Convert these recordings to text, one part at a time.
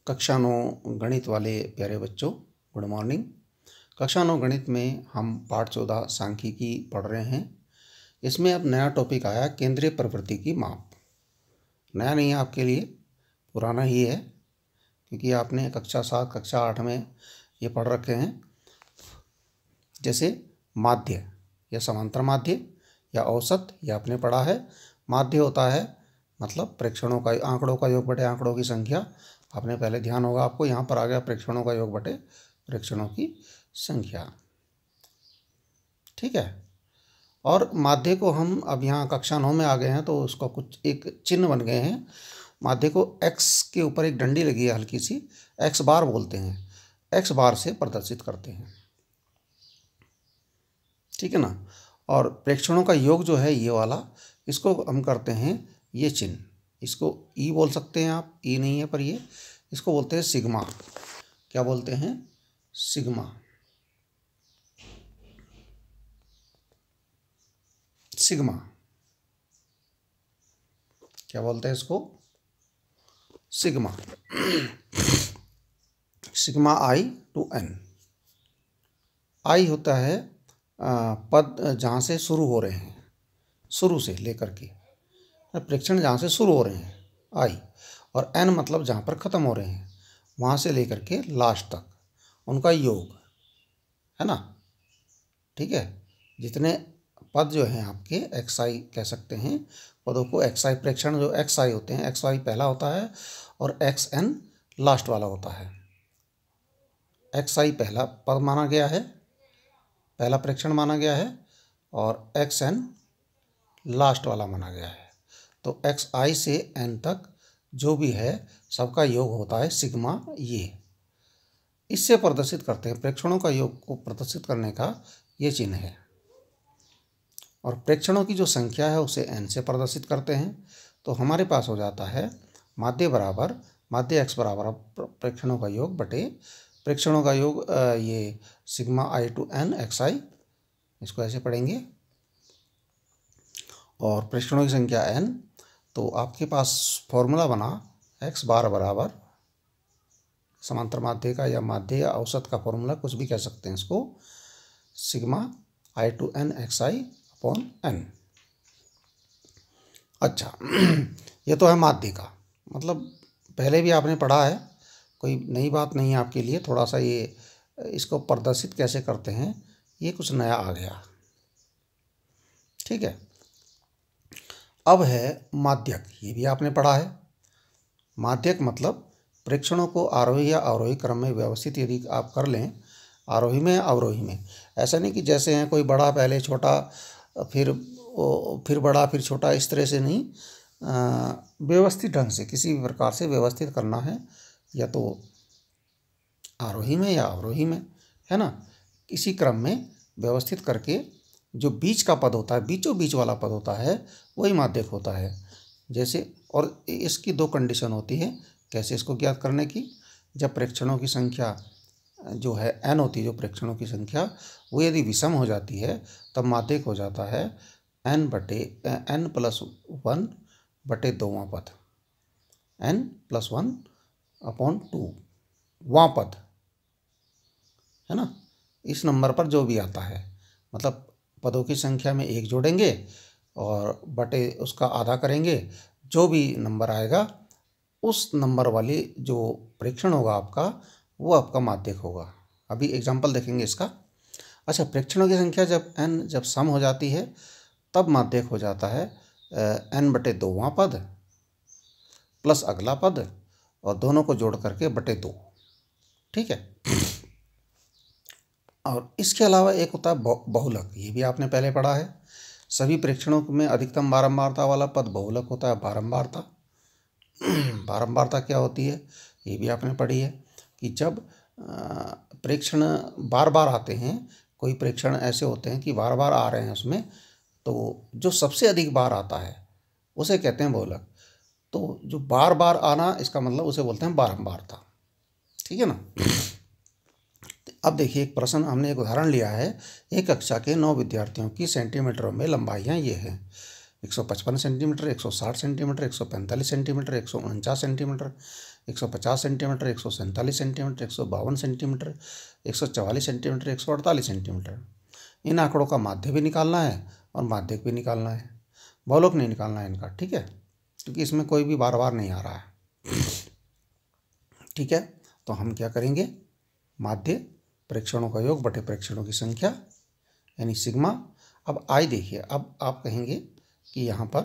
कक्षा 9 गणित वाले प्यारे बच्चों, गुड मॉर्निंग। कक्षा 9 गणित में हम पाठ 14 सांख्यिकी पढ़ रहे हैं। इसमें अब नया टॉपिक आया केंद्रीय प्रवृत्ति की माप। नया नहीं है आपके लिए, पुराना ही है, क्योंकि आपने कक्षा 7 कक्षा 8 में ये पढ़ रखे हैं। जैसे माध्य या समांतर माध्य या औसत, ये आपने पढ़ा है। माध्य होता है मतलब प्रेक्षणों का, आंकड़ों का योग बटे आंकड़ों की संख्या। आपने पहले ध्यान होगा आपको, यहाँ पर आ गया प्रेक्षणों का योग बटे प्रेक्षणों की संख्या। ठीक है। और माध्य को हम अब यहाँ कक्षा 9 में आ गए हैं तो उसका कुछ एक चिन्ह बन गए हैं। माध्य को x के ऊपर एक डंडी लगी है हल्की सी, x बार बोलते हैं, x बार से प्रदर्शित करते हैं। ठीक है ना। और प्रेक्षणों का योग जो है ये वाला, इसको हम करते हैं ये चिन्ह, इसको ई बोल सकते हैं आप, ई नहीं है पर ये, इसको बोलते हैं सिग्मा। क्या बोलते हैं? सिग्मा। सिग्मा क्या बोलते हैं इसको? Sigma. Sigma I to N. I होता है पद जहाँ से शुरू हो रहे हैं, शुरू से लेकर के, प्रेक्षण जहाँ से शुरू हो रहे हैं आई, और एन मतलब जहाँ पर ख़त्म हो रहे हैं, वहाँ से लेकर के लास्ट तक उनका योग है ना। ठीक है। जितने पद जो हैं आपके एक्स आई कह सकते हैं, पदों को एक्स आई, प्रेक्षण जो एक्स आई होते हैं, एक्स आई पहला होता है और एक्स एन लास्ट वाला होता है। एक्स आई पहला पद माना गया है, पहला प्रेक्षण माना गया है, और एक्स एन लास्ट वाला माना गया है। तो एक्स आई से एन तक जो भी है सबका योग होता है सिग्मा। ये इससे प्रदर्शित करते हैं, प्रेक्षणों का योग को प्रदर्शित करने का ये चिन्ह है। और प्रेक्षणों की जो संख्या है उसे एन से प्रदर्शित करते हैं। तो हमारे पास हो जाता है माध्य बराबर, माध्य एक्स बराबर प्रेक्षणों का योग बटे प्रेक्षणों का योग, ये sigma I to N x I, इसको ऐसे पढ़ेंगे, और प्रेक्षणों की संख्या n। तो आपके पास फॉर्मूला बना x बार बराबर समांतर माध्य का या माध्य या औसत का फॉर्मूला, कुछ भी कह सकते हैं इसको, sigma I to N x i upon n. अच्छा, ये तो है माध्य का, मतलब पहले भी आपने पढ़ा है, कोई नई बात नहीं है आपके लिए। थोड़ा सा ये इसको प्रदर्शित कैसे करते हैं, ये कुछ नया आ गया। ठीक है। अब है माध्यक, ये भी आपने पढ़ा है। माध्यक मतलब प्रेक्षणों को आरोही या अवरोही क्रम में व्यवस्थित यदि आप कर लें, आरोही में अवरोही में, ऐसा नहीं कि जैसे हैं कोई बड़ा पहले छोटा फिर बड़ा फिर छोटा, इस तरह से नहीं, व्यवस्थित ढंग से किसी भी प्रकार से व्यवस्थित करना है, या तो आरोही में या अवरोही में, है ना। इसी क्रम में व्यवस्थित करके जो बीच का पद होता है, बीचों बीच वाला पद होता है, वही माध्यक होता है। जैसे, और इसकी दो कंडीशन होती है कैसे इसको ज्ञात करने की। जब प्रेक्षणों की संख्या जो है n होती है, जो प्रेक्षणों की संख्या वो यदि विषम हो जाती है, तब माध्यक हो जाता है n प्लस 1 बटे दोवां पद, n प्लस 1 अपॉन 2 वां पद, है ना। इस नंबर पर जो भी आता है, मतलब पदों की संख्या में 1 जोड़ेंगे और बटे उसका आधा करेंगे, जो भी नंबर आएगा उस नंबर वाली जो प्रेक्षण होगा आपका, वो आपका माध्यक होगा। अभी एग्जांपल देखेंगे इसका। अच्छा, प्रेक्षणों की संख्या जब सम हो जाती है तब माध्यक हो जाता है n बटे दोवां पद प्लस अगला पद, और दोनों को जोड़ करके बटे 2। ठीक है। और इसके अलावा एक होता है बहुलक, ये भी आपने पहले पढ़ा है। सभी प्रेक्षणों में अधिकतम बारंबारता वाला पद बहुलक होता है, बारंबारता। बारंबारता क्या होती है, ये भी आपने पढ़ी है, कि जब प्रेक्षण बार बार आते हैं, कोई प्रेक्षण ऐसे होते हैं कि बार बार आ रहे हैं उसमें, तो जो सबसे अधिक बार आता है उसे कहते हैं बहुलक। तो जो बार बार आना, इसका मतलब उसे बोलते हैं बारंबारता। ठीक है ना। अब देखिए, एक प्रश्न, हमने एक उदाहरण लिया है। एक कक्षा के 9 विद्यार्थियों की सेंटीमीटरों में लंबाइयाँ ये हैं: 155 centimetre, 160 centimetre, 145 centimetre, 149 centimetre, 150 centimetre, 147 centimetre, 152 centimetre, 144 centimetre, 148 centimetre. इन आंकड़ों का माध्य भी निकालना है और माध्यक भी निकालना है, बहुलक नहीं निकालना है इनका, ठीक है, क्योंकि इसमें कोई भी बार बार नहीं आ रहा है, ठीक है। तो हम क्या करेंगे, माध्य प्रेक्षणों का योग बटे प्रेक्षणों की संख्या यानी सिग्मा। अब आई देखिए, अब आप कहेंगे कि यहाँ पर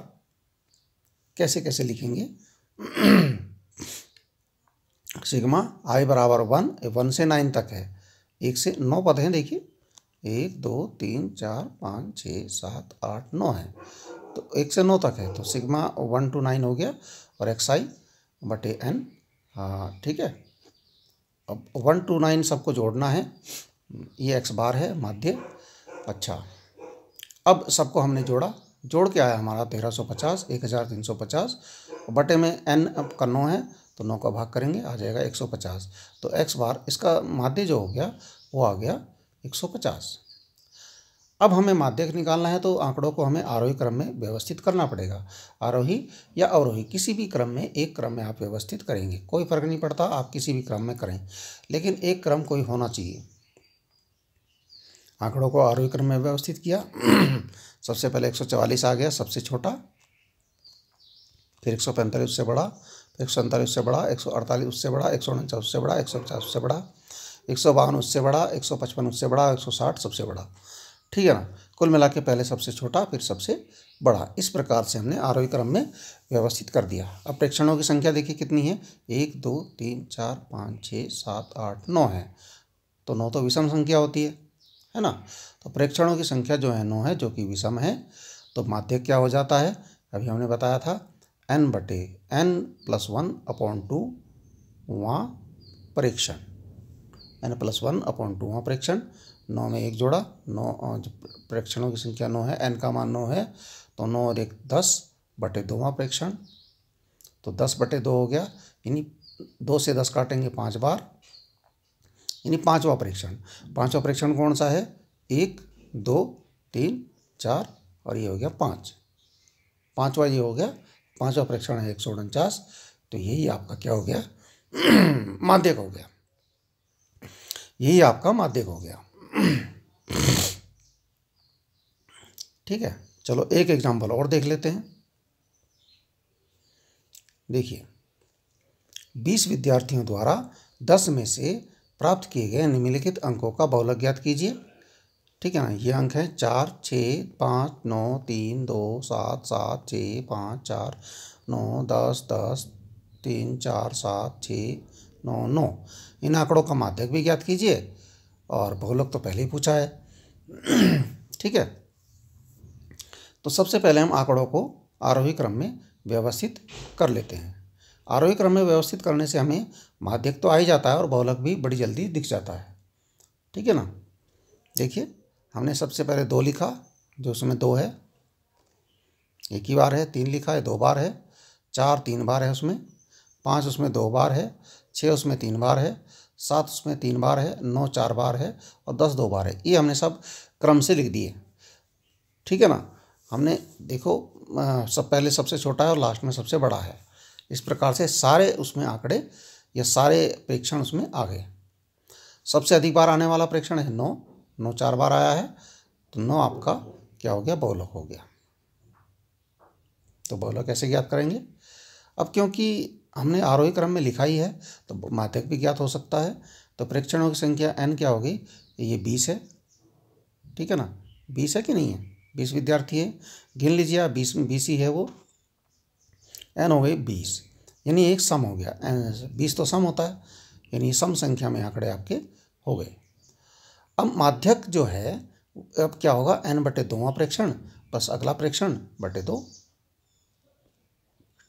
कैसे कैसे लिखेंगे। सिग्मा आई बराबर 1 से 9 तक है, 1 से 9 पद हैं, देखिए 1 2 3 4 5 6 7 8 9 है, तो 1 से 9 तक है, तो सिग्मा 1 to 9 हो गया और एक्स आई बटे एन, हाँ ठीक है। अब 1 to 9 सबको जोड़ना है, ये एक्स बार है माध्य। अच्छा, अब सबको हमने जोड़ा, जोड़ के आया हमारा 1350, 1350 बटे में एन का 9 है, तो 9 का भाग करेंगे, आ जाएगा 150। तो एक्स बार इसका माध्य जो हो गया वो आ गया 150। अब हमें माध्यक निकालना है, तो आंकड़ों को हमें आरोही क्रम में व्यवस्थित करना पड़ेगा। आरोही या अवरोही किसी भी क्रम में, एक क्रम में आप व्यवस्थित करेंगे, कोई फर्क नहीं पड़ता, आप किसी भी क्रम में करें, लेकिन एक क्रम कोई होना चाहिए। आंकड़ों को आरोही क्रम में व्यवस्थित किया। सबसे पहले 144 आ गया सबसे छोटा, फिर 145 उससे बड़ा, फिर 147 उससे बड़ा, 148 उससे बड़ा, 149 उससे बड़ा, 150 उससे बड़ा, 152 उससे बड़ा, 155 उससे बड़ा, 160 सबसे बड़ा, ठीक है ना। कुल मिला के पहले सबसे छोटा फिर सबसे बड़ा, इस प्रकार से हमने आरोही क्रम में व्यवस्थित कर दिया। अब प्रेक्षणों की संख्या देखिए कितनी है, 1 2 3 4 5 6 7 8 9 है, तो 9 तो विषम संख्या होती है ना। तो प्रेक्षणों की संख्या जो है 9 है, जो कि विषम है, तो माध्यक क्या हो जाता है, अभी हमने बताया था n बटे n + 1/2 वहाँ प्रेक्षण, n+1/2 वहाँ प्रेक्षण। 9 में 1 जोड़ा, 9 प्रेक्षणों की संख्या 9 है, n का मान 9 है, तो 9 और 1 10 बटे 2 वहाँ प्रेक्षण, तो 10 बटे 2 हो गया, यानी 2 से 10 काटेंगे 5 बार, यानी 5वां प्रेक्षण। 5वां प्रेक्षण कौन सा है, 1 2 3 4 और ये हो गया 5, 5वां ये हो गया, 5वां प्रेक्षण है 149, तो यही आपका क्या हो गया, माध्यक हो गया, यही आपका माध्यक हो गया। ठीक है, चलो एक एग्जाम्पल और देख लेते हैं। देखिए, 20 विद्यार्थियों द्वारा 10 में से प्राप्त किए गए निम्नलिखित अंकों का बहुलक ज्ञात कीजिए, ठीक है ना। ये अंक हैं 4 6 5 9 3 2 7 7 6 5 4 9 10 10 3 4 7 6 9 9। इन आंकड़ों का माध्यक भी ज्ञात कीजिए और बहुलक तो पहले ही पूछा है। ठीक है, तो सबसे पहले हम आंकड़ों को आरोही क्रम में व्यवस्थित कर लेते हैं। आरोही क्रम में व्यवस्थित करने से हमें माध्यक तो आ ही जाता है और बहुलक भी बड़ी जल्दी दिख जाता है, ठीक है ना। देखिए, हमने सबसे पहले 2 लिखा, जो उसमें 2 है, एक ही बार है, 3 लिखा है 2 बार है, 4 3 बार है उसमें, 5 उसमें 2 बार है, 6 उसमें 3 बार है, 7 उसमें 3 बार है, 9 4 बार है और 10 2 बार है। ये हमने सब क्रम से लिख दिए, ठीक है ना। हमने देखो सब पहले सबसे छोटा है और लास्ट में सबसे बड़ा है, इस प्रकार से सारे उसमें आंकड़े या सारे प्रेक्षण उसमें आ गए। सबसे अधिक बार आने वाला प्रेक्षण है 9, 9 4 बार आया है, तो 9 आपका क्या हो गया, बहुलक हो गया। तो बहुलक कैसे ज्ञात करेंगे, अब क्योंकि हमने आरोही क्रम में लिखा ही है तो माध्यक भी ज्ञात हो सकता है। तो प्रेक्षणों की संख्या n क्या होगी, ये 20 है, ठीक है ना। 20 है कि नहीं है, 20 विद्यार्थी है, गिन लीजिए आप, 20 में 20 ही है वो, n हो गई 20, यानी एक सम हो गया। 20 तो सम होता है, यानी सम संख्या में आंकड़े आपके हो गए। अब माध्यक जो है अब क्या होगा, n बटे 2वां प्रेक्षण प्लस अगला प्रेक्षण बटे 2,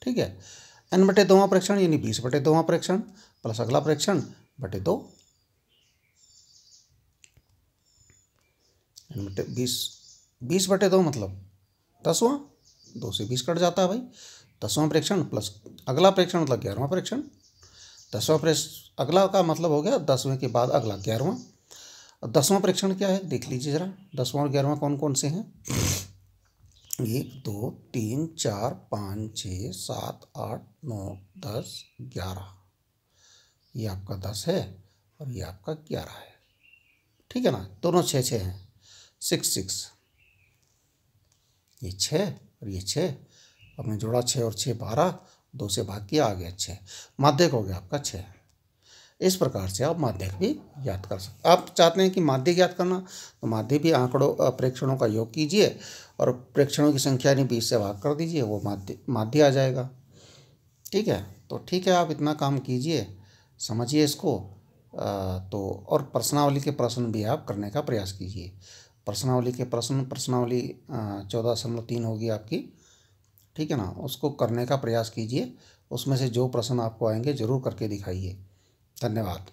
ठीक है। n बटे 2वां प्रेक्षण यानी 20 बटे 2वां प्रेक्षण प्लस अगला प्रेक्षण बटे 2, n बटे 20 बटे 2 मतलब 10वां, 2 से 20 कट जाता है भाई। 10वां प्रेक्षण प्लस अगला प्रेक्षण मतलब 11वां प्रेक्षण, 10वां प्रेक्षण अगला का मतलब हो गया 10वें के बाद अगला 11वां। और 10वां प्रेक्षण क्या है देख लीजिए ज़रा, 10वां और 11वां कौन कौन से हैं, 1 2 3 4 5 6 7 8 9 10 11, ये आपका 10 है और ये आपका 11 है। ठीक है ना, दोनों 6 हैं, 6 ये 6 और ये 6, आपने जोड़ा 6 और 6 12, 2 से भाग किया, आ गया 6, माध्यक हो गया आपका 6। इस प्रकार से आप माध्यक भी याद कर सकते। आप चाहते हैं कि माध्यक याद करना, तो माध्य भी आंकड़ों प्रेक्षणों का योग कीजिए और प्रेक्षणों की संख्या यानी 20 से भाग कर दीजिए, वो माध्य आ जाएगा। ठीक है, तो ठीक है, आप इतना काम कीजिए, समझिए इसको। तो और प्रश्नावली के प्रश्न भी आप करने का प्रयास कीजिए। प्रश्नावली के प्रश्नावली 14.3 होगी आपकी। ठीक है ना, उसको करने का प्रयास कीजिए, उसमें से जो प्रश्न आपको आएंगे ज़रूर करके दिखाइए। धन्यवाद।